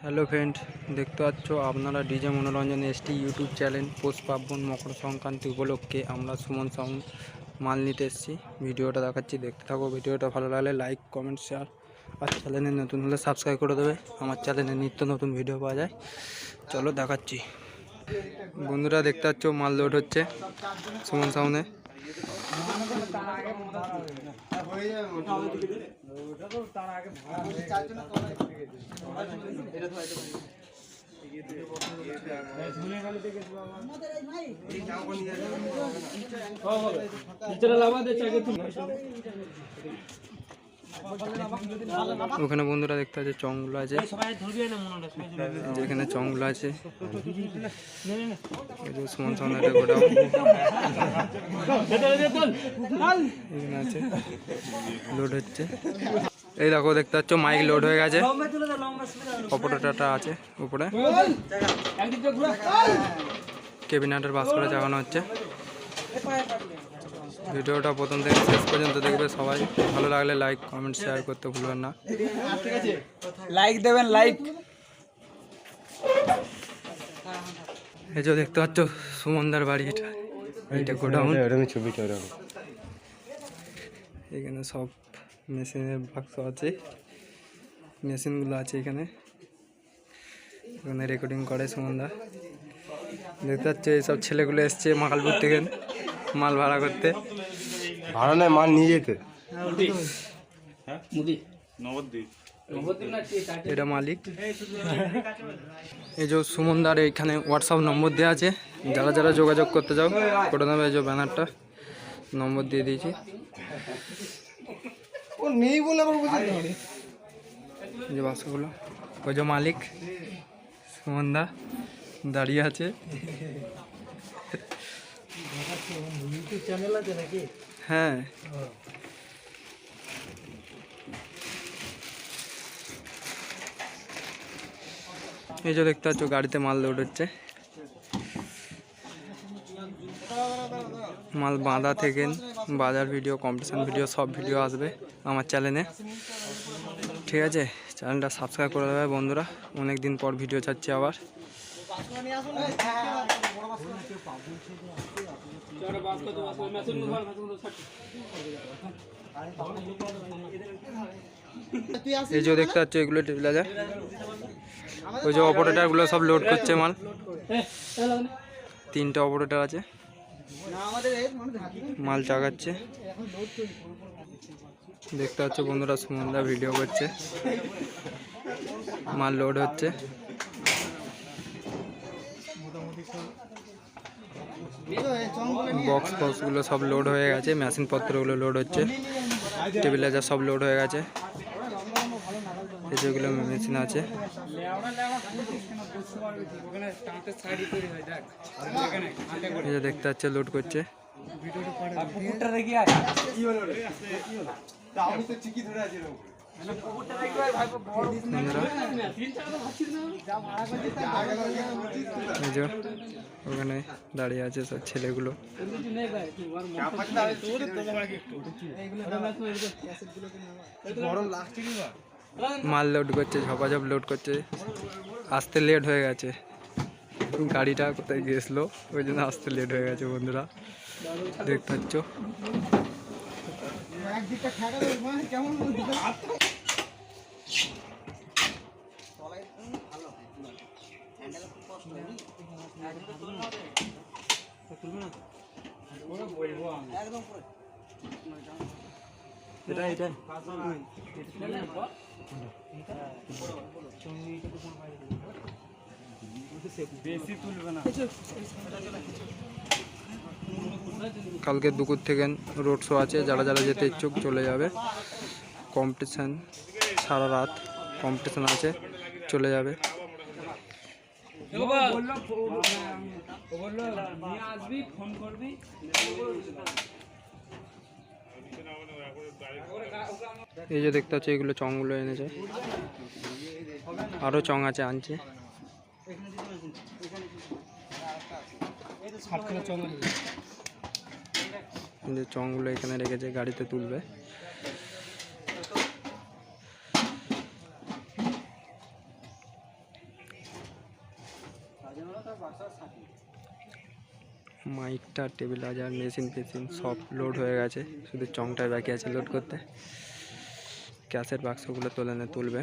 Hello friend, দেখতে পাচ্ছ আপনারা ডিজে মনোরঞ্জন এসটি ইউটিউব চ্যানেল। পৌষ পার্বণ মকর সংক্রান্তি উপলক্ষে আমরা সুমন সাউন্ড মাল নিতে এসেছি। ভিডিওটা দেখাচ্ছি, দেখতে থাকো। ভিডিওটা ভালো লাগলে লাইক কমেন্ট শেয়ার, আর চ্যানেলে নতুন হলে সাবস্ক্রাইব করে দেবে। আমার চ্যানেলে নিত্য নতুন ভিডিও পাওয়া যায়। চলো দেখাচ্ছি। বন্ধুরা দেখতে পাচ্ছ মাল লোড হচ্ছে সুমন সাউন্ডে। ওখানে বন্ধুরা দেখতে আছে চংগুলো আছে, যেখানে চংগুলো আছে সুমন সাউন্ডের গোডাউন এখানে আছে, লোড হচ্ছে। এই দেখো দেখতে পাচ্ছ মাইক লোড হয়ে গেছে, অপারেটরটা আছে উপরে, ক্যাবিনেটের বাস করে চাগানো হচ্ছে। ভিডিওটা প্রথম থেকে শেষ পর্যন্ত দেখবে সবাই। ভালো লাগলে লাইক কমেন্ট শেয়ার করতে ভুলবেন না। লাইক দেবেন, লাইক। এই যে দেখতে পাচ্ছ সুমনদার বাড়ি, এটা গোডাউন। এখানে সব মেশিনের বাক্স আছে, মেশিনগুলো আছে এখানে। এখানে রেকর্ডিং করে সুমনদা। দেখতে পাচ্ছ এইসব ছেলেগুলো এসছে মাকালপুর থেকে মাল ভাড়া করতে। ভাড়া নেয়, মাল নিয়ে যেতে। এটা মালিক। এই যে সুমনদার এইখানে হোয়াটসঅ্যাপ নম্বর দেওয়া আছে, যারা যারা যোগাযোগ করতে চাও করে দেবে। এই যে ব্যানারটা নম্বর দিয়ে দিয়েছি। নেই বলে এই যে বাক্সগুলো, ওই যে মালিক সুমনদা দাঁড়িয়ে আছে। চ্যানেল আছে নাকি? হ্যাঁ, এই যে দেখতে পাচ্ছ গাড়িতে মাল লোড হচ্ছে। মাল বাঁধা থেকে বাজার ভিডিও, কম্পিটিশন ভিডিও, সব ভিডিও আসবে আমার চ্যানেলে। ঠিক আছে, চ্যানেলটা সাবস্ক্রাইব করে দেবে বন্ধুরা। অনেক দিন পর ভিডিও ছাড়ছি আবার। এই যে দেখতে পাচ্ছ এগুলো টেবিলাজার, ওই যে অপারেটরগুলো সব লোড করছে মাল। 3টে অপারেটর আছে, মাল চাগাচ্ছে। দেখতে পাচ্ছ বন্ধুরা সুমনদা ভিডিও করছে, মাল লোড হচ্ছে। বক্সগুলো সব লোড হয়ে গেছে, মেশিন পত্রগুলো লোড হচ্ছে, টেবিলাজার সব লোড হয়ে গেছে। এই যেগুলো মেশিন আছে, এই যে দেখতে পাচ্ছে লোড করছে। ওখানে দাঁড়িয়ে আছে সব ছেলেগুলো। মাল লোড করছে, ঝপাঝপ লোড করছে। আসতে লেট হয়ে গেছে, গাড়িটা কোথায় গেছিলো ওই জন্য আসতে লেট হয়ে গেছে বন্ধুরা। দেখতে পাচ্ছ কালকে দুপুর থেকে রোড শো আছে, যারা যারা যেতে ইচ্ছুক চলে যাবে। কম্পিটিশান সারা রাত কম্পিটিশান আছে, চলে যাবে। এই যে দেখতে পাচ্ছ এগুলো চংগুলো এনেছে, আরও চং আছে আনছে। যে চংগুলো এখানে রেখেছে, গাড়িতে তুলবে। মাইকটা টেবিলাইজার মেশিন ফেশিন সব লোড হয়ে গেছে, শুধু চংটাই বাকি আছে লোড করতে। ক্যাশের বাক্সগুলো তুলবে।